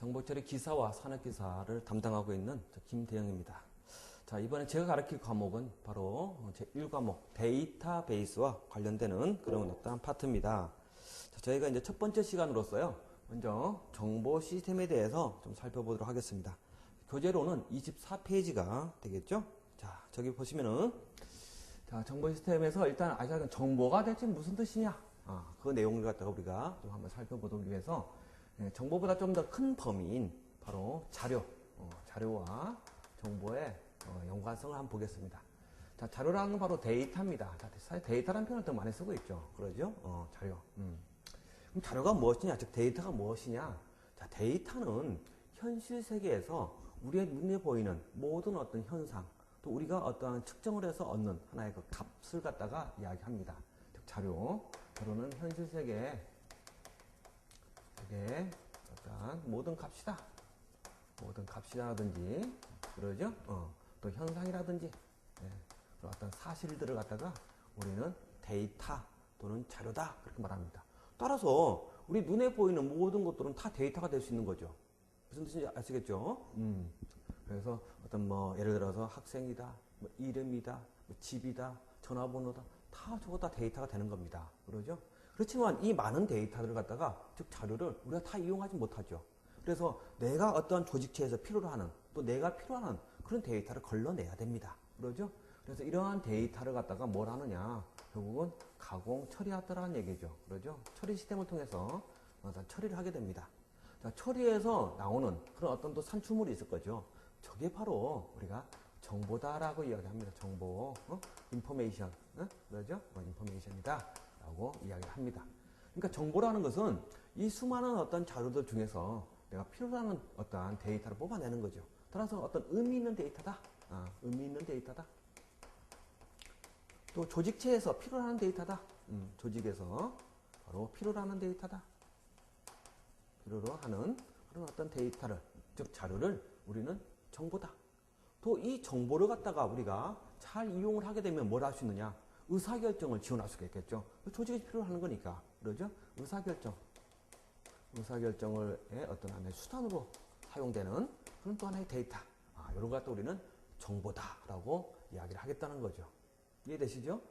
정보처리 기사와 산업기사를 담당하고 있는 김대영입니다. 자, 이번에 제가 가르칠 과목은 바로 제1과목 데이터베이스와 관련되는 그런 어떤 파트입니다. 자, 저희가 이제 첫 번째 시간으로서요. 먼저 정보 시스템에 대해서 좀 살펴보도록 하겠습니다. 교재로는 24페이지가 되겠죠? 자, 저기 보시면은 자, 정보 시스템에서 일단 정보가 대체 무슨 뜻이냐? 그 내용을 갖다가 우리가 좀 한번 살펴보도록 위해서 정보보다 좀 더 큰 범위인 바로 자료와 정보의 연관성을 한번 보겠습니다. 자, 자료라는 건 바로 데이터입니다. 자, 사실 데이터라는 표현을 더 많이 쓰고 있죠. 그러죠? 자료. 그럼 자료가 무엇이냐? 즉, 데이터가 무엇이냐? 자, 데이터는 현실 세계에서 우리의 눈에 보이는 모든 어떤 현상, 또 우리가 어떠한 측정을 해서 얻는 하나의 그 값을 갖다가 이야기합니다. 즉, 자료는 현실 세계에 어떤 모든 값이라든지, 그러죠? 또 현상이라든지, 어떤 사실들을 갖다가 우리는 데이터 또는 자료다, 그렇게 말합니다. 따라서 우리 눈에 보이는 모든 것들은 다 데이터가 될 수 있는 거죠. 무슨 뜻인지 아시겠죠? 그래서 어떤 예를 들어서 학생이다, 이름이다, 집이다, 전화번호다, 저거 다 데이터가 되는 겁니다. 그러죠? 그렇지만 이 많은 데이터들을 갖다가, 즉 자료를 우리가 다 이용하지 못하죠. 그래서 내가 어떤 조직체에서 필요로 하는, 또 내가 필요한 그런 데이터를 걸러내야 됩니다. 그러죠? 그래서 이러한 데이터를 갖다가 뭘 하느냐, 결국은 가공, 처리하더라는 얘기죠. 그러죠? 처리 시스템을 통해서 처리를 하게 됩니다. 자, 처리에서 나오는 그런 어떤 또 산출물이 있을 거죠. 저게 바로 우리가 정보다라고 이야기합니다. 정보, 인포메이션, 그러죠? 인포메이션이다 라고 이야기를 합니다. 그러니까 정보라는 것은 이 수많은 어떤 자료들 중에서 내가 필요로 하는 어떤 데이터를 뽑아내는 거죠. 따라서 어떤 의미 있는 데이터다. 의미 있는 데이터다. 또 조직체에서 필요로 하는 데이터다. 조직에서 바로 필요로 하는 데이터다. 필요로 하는 그런 어떤 데이터를, 즉 자료를 우리는 정보다. 또 이 정보를 갖다가 우리가 잘 이용을 하게 되면 뭘 할 수 있느냐? 의사결정을 지원할 수가 있겠죠. 조직이 필요로 하는 거니까. 그러죠? 의사결정의 어떤 하나의 수단으로 사용되는 그런 또 하나의 데이터. 이런 것도 우리는 정보다라고 이야기를 하겠다는 거죠. 이해되시죠?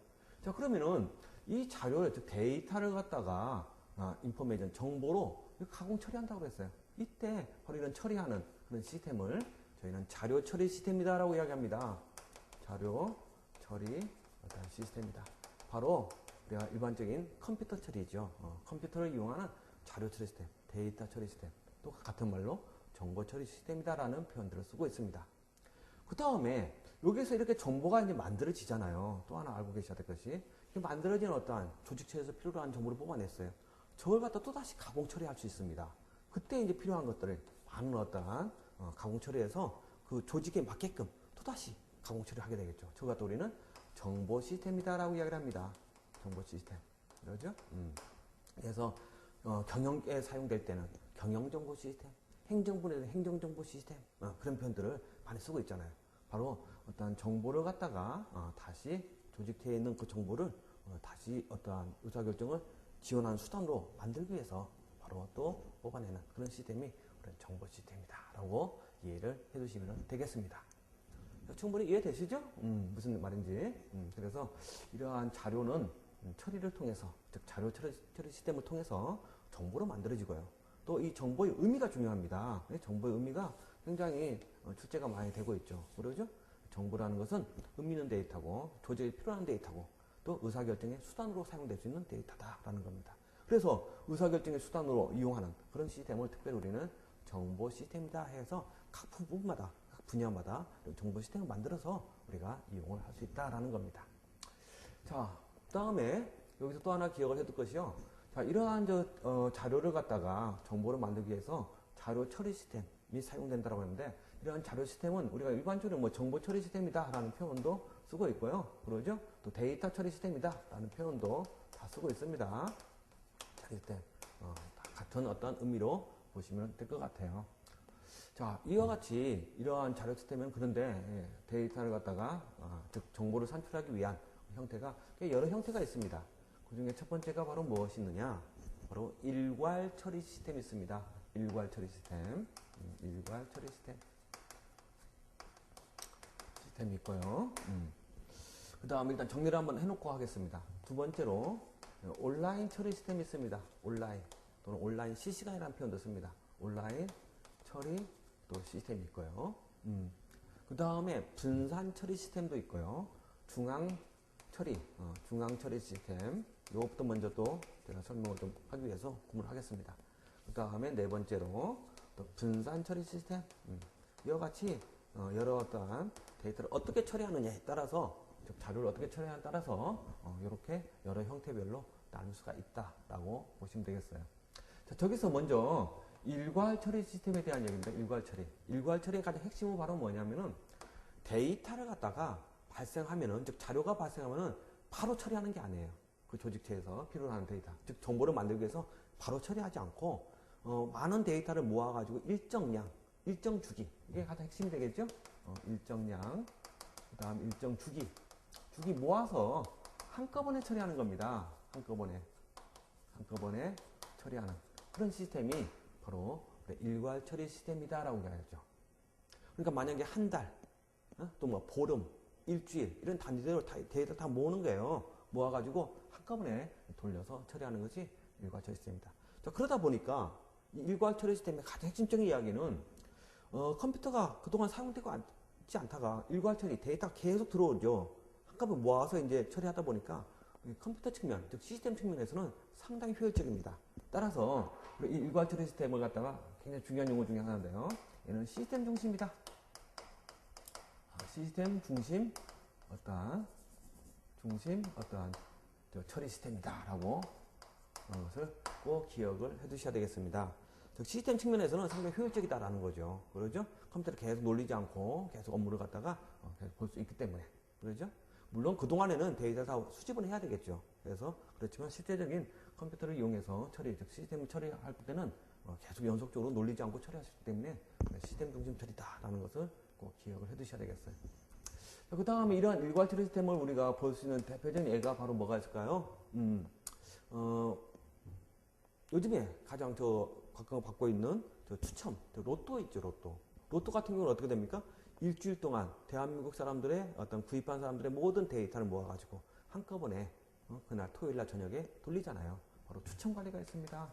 자, 그러면은 이 자료를, 즉 데이터를 갖다가 인포메이션, 정보로 가공 처리한다고 그랬어요. 이때 바로 이런 처리하는 그런 시스템을 저희는 자료 처리 시스템이다라고 이야기합니다. 자료 처리 어떤 시스템이다. 바로 우리가 일반적인 컴퓨터 처리죠. 컴퓨터를 이용하는 자료 처리 시스템, 데이터 처리 시스템, 또 같은 말로 정보 처리 시스템이다라는 표현들을 쓰고 있습니다. 그 다음에 여기서 이렇게 정보가 이제 만들어지잖아요. 또 하나 알고 계셔야 될 것이, 만들어지는 어떠한 조직체에서 필요로 한 정보를 뽑아냈어요. 저걸 갖다 또다시 가공 처리할 수 있습니다. 그때 이제 필요한 것들을 많은 어떠한 가공 처리해서 그 조직에 맞게끔 또다시 가공 처리를 하게 되겠죠. 저걸 갖다 우리는 정보 시스템이다라고 이야기를 합니다. 정보 시스템. 그러죠? 그래서 경영에 사용될 때는 경영정보 시스템, 행정부에는 행정정보 시스템, 그런 표현들을 많이 쓰고 있잖아요. 바로 어떤 정보를 갖다가 다시 조직체에 있는 그 정보를 다시 어떠한 의사결정을 지원하는 수단으로 만들기 위해서 바로 또 뽑아내는 그런 시스템이 정보 시스템이다라고 이해를 해두시면 되겠습니다. 충분히 이해되시죠? 무슨 말인지. 그래서 이러한 자료는 처리를 통해서, 즉 자료 처리 시스템을 통해서 정보로 만들어지고요. 또 이 정보의 의미가 중요합니다. 정보의 의미가 굉장히 출제가 많이 되고 있죠. 그러죠? 정보라는 것은 의미 있는 데이터고, 조직에 필요한 데이터고, 또 의사결정의 수단으로 사용될 수 있는 데이터다라는 겁니다. 그래서 의사결정의 수단으로 이용하는 그런 시스템을 특별히 우리는 정보 시스템이다 해서 각 부분마다, 각 분야마다 정보 시스템을 만들어서 우리가 이용을 할 수 있다라는 겁니다. 자, 그 다음에 여기서 또 하나 기억을 해둘 것이요. 자, 이러한 자료를 갖다가 정보를 만들기 위해서 자료 처리 시스템이 사용된다고 하는데, 이러한 자료 시스템은 우리가 일반적으로 정보 처리 시스템이다라는 표현도 쓰고 있고요. 그러죠? 또 데이터 처리 시스템이다라는 표현도 다 쓰고 있습니다. 처리 시스템. 같은 어떤 의미로 보시면 될 것 같아요. 자, 이와 같이 이러한 자료 시스템은 그런데 데이터를 갖다가 즉 정보를 산출하기 위한 형태가 여러 형태가 있습니다. 그 중에 첫 번째가 바로 무엇이 있느냐? 바로 일괄 처리 시스템이 있습니다. 일괄 처리 시스템. 일괄 처리 시스템이 있고요. 그 다음에 일단 정리를 한번 해놓고 하겠습니다. 두 번째로 온라인 처리 시스템이 있습니다. 온라인 또는 온라인 실시간이라는 표현도 씁니다. 온라인 처리 또 시스템이 있고요. 그 다음에 분산 처리 시스템도 있고요. 중앙 처리 시스템. 이것부터 먼저 또 제가 설명을 좀 하기 위해서 구분을 하겠습니다. 그 다음에 네 번째로 또 분산 처리 시스템. 이와 같이 여러 어떠한 데이터를 어떻게 처리하느냐에 따라서, 즉 자료를 어떻게 처리하느냐에 따라서 이렇게 여러 형태별로 나눌 수가 있다라고 보시면 되겠어요. 자, 저기서 먼저 일괄 처리 시스템에 대한 얘기입니다. 일괄 처리. 일괄 처리의 가장 핵심은 바로 뭐냐면은 데이터를 갖다가 발생하면은, 즉 자료가 발생하면은 바로 처리하는 게 아니에요. 그 조직체에서 필요로 하는 데이터, 즉 정보를 만들기 위해서 바로 처리하지 않고 많은 데이터를 모아가지고 일정량, 일정 주기, 이게 가장 핵심이 되겠죠. 일정량, 그 다음 일정 주기 모아서 한꺼번에 처리하는 겁니다. 한꺼번에 처리하는 그런 시스템이 바로 일괄 처리 시스템이다라고 이야기하죠. 그러니까 만약에 한 달, 또 뭐 보름, 일주일 이런 단위대로 데이터 다 모으는 거예요. 모아가지고 한꺼번에 돌려서 처리하는 것이 일괄 처리 시스템입니다. 자, 그러다 보니까 이 일괄 처리 시스템의 가장 핵심적인 이야기는 컴퓨터가 그동안 사용되고 있지 않다가 일괄 처리 데이터가 계속 들어오죠. 한꺼번에 모아서 이제 처리하다 보니까 컴퓨터 측면, 즉 시스템 측면에서는 상당히 효율적입니다. 따라서 이 일괄 처리 시스템을 갖다가 굉장히 중요한 용어 중에 하나인데요. 얘는 시스템 중심이다. 시스템 중심 어떠한 처리 시스템이다라고 하는 것을 꼭 기억을 해두셔야 되겠습니다. 즉 시스템 측면에서는 상당히 효율적이다라는 거죠. 그러죠? 컴퓨터를 계속 놀리지 않고 계속 업무를 갖다가 계속 볼 수 있기 때문에. 그러죠? 물론 그동안에는 데이터 다 수집은 해야 되겠죠. 그래서 그렇지만 실제적인 컴퓨터를 이용해서 즉 시스템을 처리할 때는 계속 연속적으로 놀리지 않고 처리할 수 있기 때문에 시스템 중심 처리다라는 것을 꼭 기억을 해 두셔야 되겠어요. 그 다음에 이러한 일괄 처리 시스템을 우리가 볼 수 있는 대표적인 예가 바로 뭐가 있을까요? 요즘에 가장 각광을 받고 있는 추첨, 로또 있죠, 로또. 로또 같은 경우는 어떻게 됩니까? 일주일 동안 대한민국 사람들의 구입한 사람들의 모든 데이터를 모아가지고 한꺼번에 그날 토요일 날 저녁에 돌리잖아요. 바로 추첨 관리가 있습니다.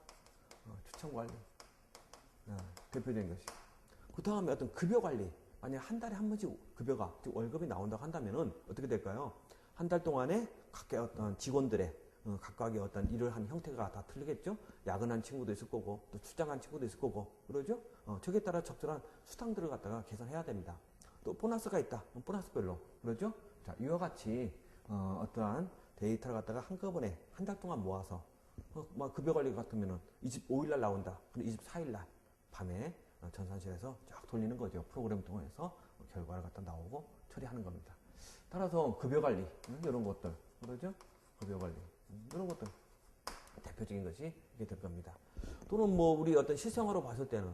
추첨 관리. 대표적인 것이. 그 다음에 급여 관리. 만약 한 달에 한 번씩 급여가, 즉 월급이 나온다고 한다면은 어떻게 될까요? 한 달 동안에 각각 직원들의 각각의 일을 한 형태가 다 틀리겠죠? 야근한 친구도 있을 거고, 또 출장한 친구도 있을 거고, 그러죠? 저기에 따라 적절한 수당들을 갖다가 계산해야 됩니다. 또 보너스가 있다. 보너스별로, 그러죠? 자, 이와 같이 어떠한 데이터를 갖다가 한꺼번에 한 달 동안 모아서 급여 관리 같으면은 25일 날 나온다. 그럼 24일 날 밤에 전산실에서 쫙 돌리는 거죠. 프로그램 통해서 결과를 갖다 나오고 처리하는 겁니다. 따라서 급여 관리 이런 것들, 그러죠? 급여 관리 이런 것들 대표적인 것이 이게 될 겁니다. 또는 뭐 우리 실생활로 봤을 때는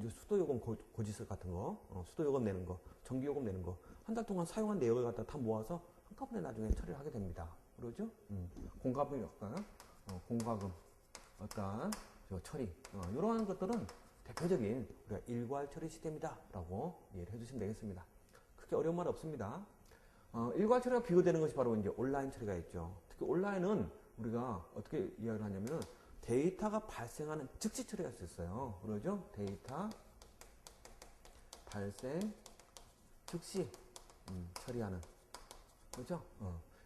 수도요금 고지서 같은 거, 수도요금 내는 거, 전기요금 내는 거 한 달 동안 사용한 내역을 갖다 다 모아서 한꺼번에 나중에 처리를 하게 됩니다. 그러죠? 공과금이 없거나 공과금 어떤 처리 이러한 것들은 대표적인 우리가 일괄 처리 시스템이다라고 이해를 해주시면 되겠습니다. 크게 어려운 말 없습니다. 일괄 처리가 비교되는 것이 바로 이제 온라인 처리가 있죠. 특히 온라인은 우리가 어떻게 이야기를 하냐면은 데이터가 발생하는 즉시 처리할 수 있어요. 그러죠? 데이터 발생 즉시 처리하는. 그렇죠?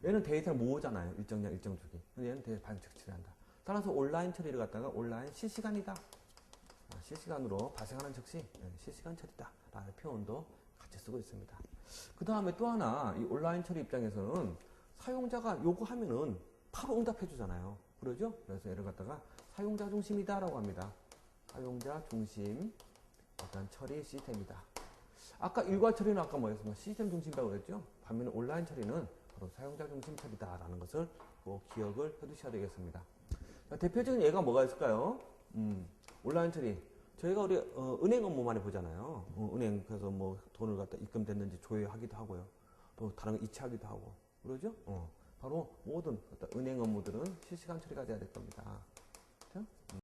얘는 데이터를 모으잖아요. 일정량, 일정 주기. 근데 얘는 데이터 발생 즉시 처리한다. 따라서 온라인 처리를 갖다가 온라인 실시간이다. 실시간으로 발생하는 즉시 실시간 처리다 라는 표현도 같이 쓰고 있습니다. 그 다음에 또 하나 이 온라인 처리 입장에서는 사용자가 요구하면은 바로 응답해 주잖아요. 그러죠? 그래서 얘를 갖다가 사용자 중심이다 라고 합니다. 사용자 중심 어떤 처리 시스템이다. 아까 일괄 처리는 아까 뭐였습니까? 시스템 중심이라고 그랬죠? 반면에 온라인 처리는 바로 사용자 중심 처리다 라는 것을 꼭 기억을 해 두셔야 되겠습니다. 자, 대표적인 예가 뭐가 있을까요? 온라인 처리. 저희가 우리 은행 업무 많이 보잖아요. 은행 그래서 뭐 돈을 갖다 입금됐는지 조회하기도 하고요. 또 다른 거 이체하기도 하고 그러죠? 바로 모든 어떤 은행 업무들은 실시간 처리가 돼야 될 겁니다.